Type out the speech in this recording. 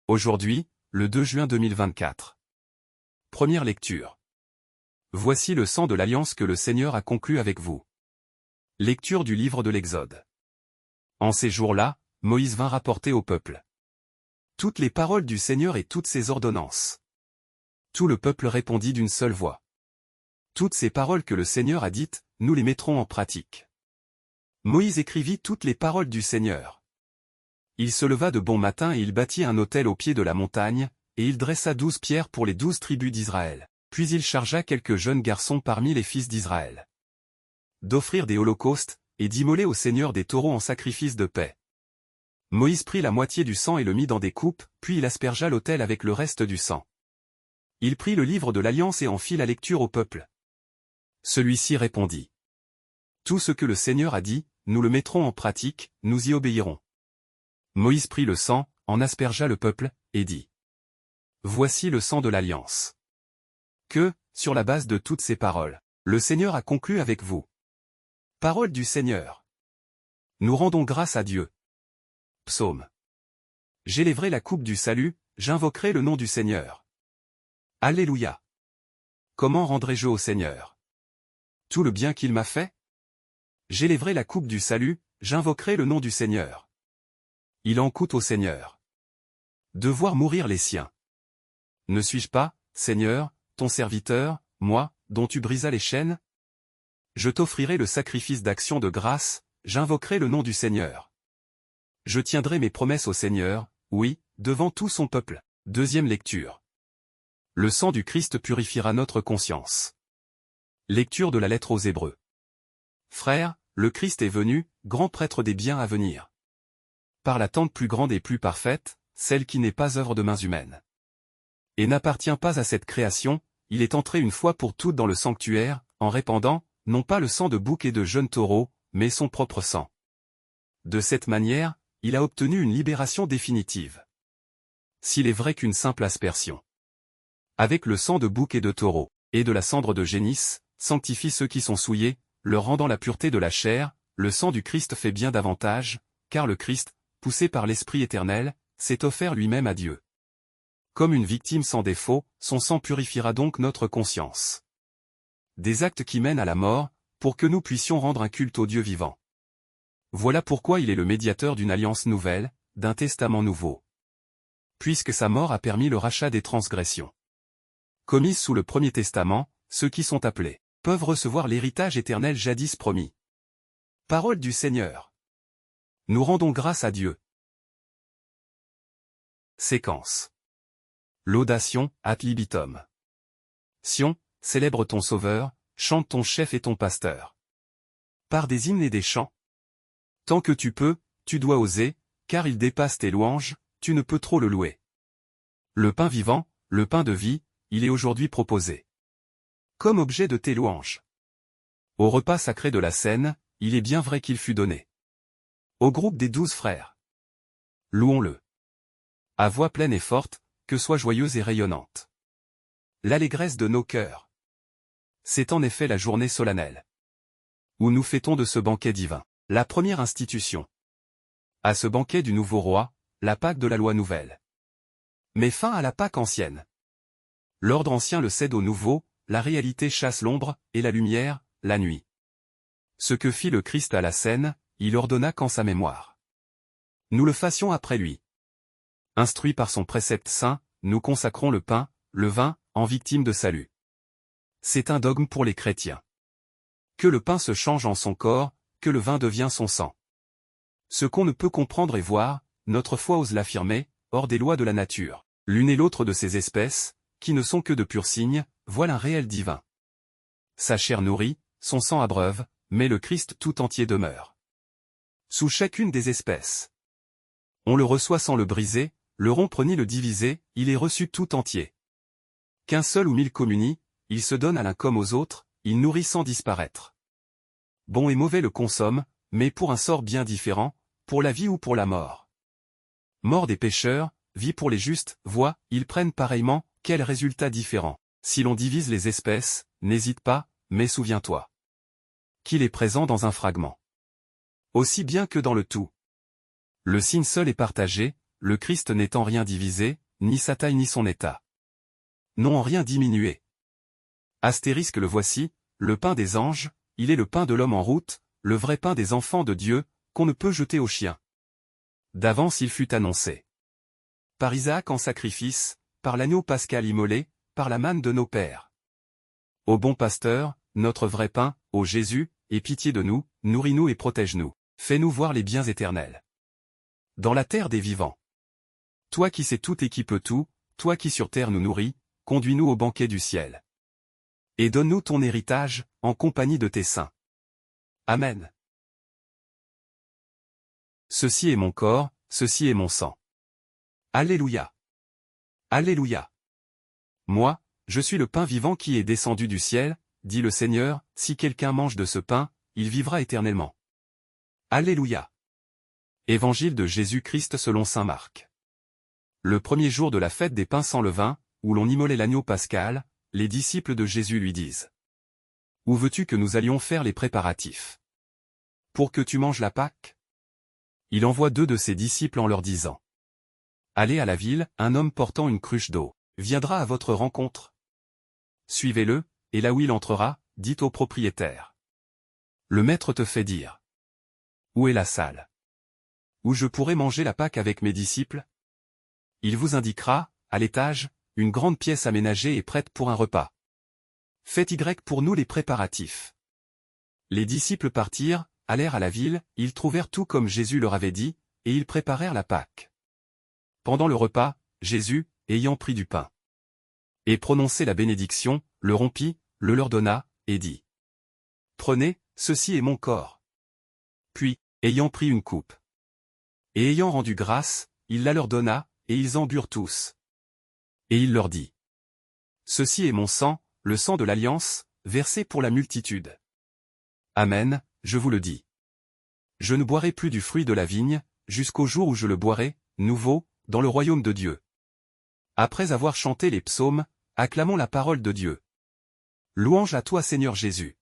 Aujourd'hui, le 2 juin 2024. Première lecture. Voici le sang de l'alliance que le Seigneur a conclu avec vous. Lecture du livre de l'Exode. En ces jours-là, Moïse vint rapporter au peuple toutes les paroles du Seigneur et toutes ses ordonnances. Tout le peuple répondit d'une seule voix. Toutes ces paroles que le Seigneur a dites, nous les mettrons en pratique. Moïse écrivit toutes les paroles du Seigneur. Il se leva de bon matin et il bâtit un autel au pied de la montagne, et il dressa 12 pierres pour les 12 tribus d'Israël. Puis il chargea quelques jeunes garçons parmi les fils d'Israël d'offrir des holocaustes, et d'immoler au Seigneur des taureaux en sacrifice de paix. Moïse prit la moitié du sang et le mit dans des coupes, puis il aspergea l'autel avec le reste du sang. Il prit le livre de l'Alliance et en fit la lecture au peuple. Celui-ci répondit. Tout ce que le Seigneur a dit, nous le mettrons en pratique, nous y obéirons. Moïse prit le sang, en aspergea le peuple, et dit. Voici le sang de l'Alliance. Que, sur la base de toutes ces paroles, le Seigneur a conclu avec vous. Parole du Seigneur. Nous rendons grâce à Dieu. Psaume. J'élèverai la coupe du salut, j'invoquerai le nom du Seigneur. Alléluia. Comment rendrai-je au Seigneur tout le bien qu'il m'a fait? J'élèverai la coupe du salut, j'invoquerai le nom du Seigneur. Il en coûte au Seigneur de voir mourir les siens. Ne suis-je pas, Seigneur, ton serviteur, moi, dont tu brisas les chaînes? Je t'offrirai le sacrifice d'action de grâce, j'invoquerai le nom du Seigneur. Je tiendrai mes promesses au Seigneur, oui, devant tout son peuple. Deuxième lecture. Le sang du Christ purifiera notre conscience. Lecture de la lettre aux Hébreux. Frères, le Christ est venu, grand prêtre des biens à venir. Par l'attente plus grande et plus parfaite, celle qui n'est pas œuvre de mains humaines. Et n'appartient pas à cette création, il est entré une fois pour toutes dans le sanctuaire, en répandant, non pas le sang de boucs et de jeunes taureaux, mais son propre sang. De cette manière, il a obtenu une libération définitive. S'il est vrai qu'une simple aspersion, avec le sang de boucs et de taureaux, et de la cendre de génisse, sanctifie ceux qui sont souillés, leur rendant la pureté de la chair, le sang du Christ fait bien davantage, car le Christ, poussé par l'Esprit éternel, s'est offert lui-même à Dieu. Comme une victime sans défaut, son sang purifiera donc notre conscience des actes qui mènent à la mort, pour que nous puissions rendre un culte au Dieu vivant. Voilà pourquoi il est le médiateur d'une alliance nouvelle, d'un testament nouveau. Puisque sa mort a permis le rachat des transgressions commises sous le premier testament, ceux qui sont appelés peuvent recevoir l'héritage éternel jadis promis. Parole du Seigneur. Nous rendons grâce à Dieu. Séquence. Laudation, ad libitum. Sion, célèbre ton Sauveur, chante ton chef et ton pasteur. Par des hymnes et des chants. Tant que tu peux, tu dois oser, car il dépasse tes louanges, tu ne peux trop le louer. Le pain vivant, le pain de vie, il est aujourd'hui proposé comme objet de tes louanges. Au repas sacré de la Cène, il est bien vrai qu'il fut donné au groupe des 12 frères. Louons-le. À voix pleine et forte, que soit joyeuse et rayonnante l'allégresse de nos cœurs. C'est en effet la journée solennelle où nous fêtons de ce banquet divin la première institution. À ce banquet du nouveau roi, la Pâque de la loi nouvelle met fin à la Pâque ancienne. L'ordre ancien le cède au nouveau, la réalité chasse l'ombre, et la lumière, la nuit. Ce que fit le Christ à la Cène, il ordonna qu'en sa mémoire nous le fassions après lui. Instruits par son précepte saint, nous consacrons le pain, le vin, en victime de salut. C'est un dogme pour les chrétiens. Que le pain se change en son corps, que le vin devient son sang. Ce qu'on ne peut comprendre et voir, notre foi ose l'affirmer, hors des lois de la nature. L'une et l'autre de ces espèces, qui ne sont que de purs signes, voilà un réel divin. Sa chair nourrit, son sang abreuve, mais le Christ tout entier demeure sous chacune des espèces. On le reçoit sans le briser, le rompre ni le diviser, il est reçu tout entier. Qu'un seul ou mille communient, il se donne à l'un comme aux autres, il nourrit sans disparaître. Bon et mauvais le consomment, mais pour un sort bien différent, pour la vie ou pour la mort. Mort des pécheurs, vie pour les justes, vois, ils prennent pareillement, quel résultat différent. Si l'on divise les espèces, n'hésite pas, mais souviens-toi qu'il est présent dans un fragment aussi bien que dans le tout. Le signe seul est partagé, le Christ n'étant rien divisé, ni sa taille ni son état. Non en rien diminué. Astérisque le voici, le pain des anges, il est le pain de l'homme en route, le vrai pain des enfants de Dieu, qu'on ne peut jeter aux chiens. D'avance il fut annoncé. Par Isaac en sacrifice, par l'agneau pascal immolé, par la manne de nos pères. Ô bon pasteur, notre vrai pain, ô Jésus, aie pitié de nous, nourris-nous et protège-nous, fais-nous voir les biens éternels. Dans la terre des vivants. Toi qui sais tout et qui peux tout, toi qui sur terre nous nourris, conduis-nous au banquet du ciel. Et donne-nous ton héritage, en compagnie de tes saints. Amen. Ceci est mon corps, ceci est mon sang. Alléluia. Alléluia. Moi, je suis le pain vivant qui est descendu du ciel, dit le Seigneur, si quelqu'un mange de ce pain, il vivra éternellement. Alléluia. Évangile de Jésus-Christ selon saint Marc. Le premier jour de la fête des pains sans levain, où l'on immolait l'agneau pascal, les disciples de Jésus lui disent: Où veux-tu que nous allions faire les préparatifs? Pour que tu manges la Pâque? Il envoie 2 de ses disciples en leur disant: Allez à la ville, un homme portant une cruche d'eau viendra à votre rencontre. Suivez-le, et là où il entrera, dites au propriétaire: Le maître te fait dire: Où est la salle où je pourrai manger la Pâque avec mes disciples? Il vous indiquera, à l'étage, une grande pièce aménagée et prête pour un repas. Faites pour nous les préparatifs. Les disciples partirent, allèrent à la ville, ils trouvèrent tout comme Jésus leur avait dit, et ils préparèrent la Pâque. Pendant le repas, Jésus, ayant pris du pain et prononcé la bénédiction, le rompit, le leur donna, et dit: Prenez, ceci est mon corps. Puis, ayant pris une coupe, et ayant rendu grâce, il la leur donna, et ils en burent tous. Et il leur dit: Ceci est mon sang, le sang de l'alliance, versé pour la multitude. Amen, je vous le dis. Je ne boirai plus du fruit de la vigne, jusqu'au jour où je le boirai, nouveau, dans le royaume de Dieu. Après avoir chanté les psaumes, acclamons la parole de Dieu. Louange à toi Seigneur Jésus.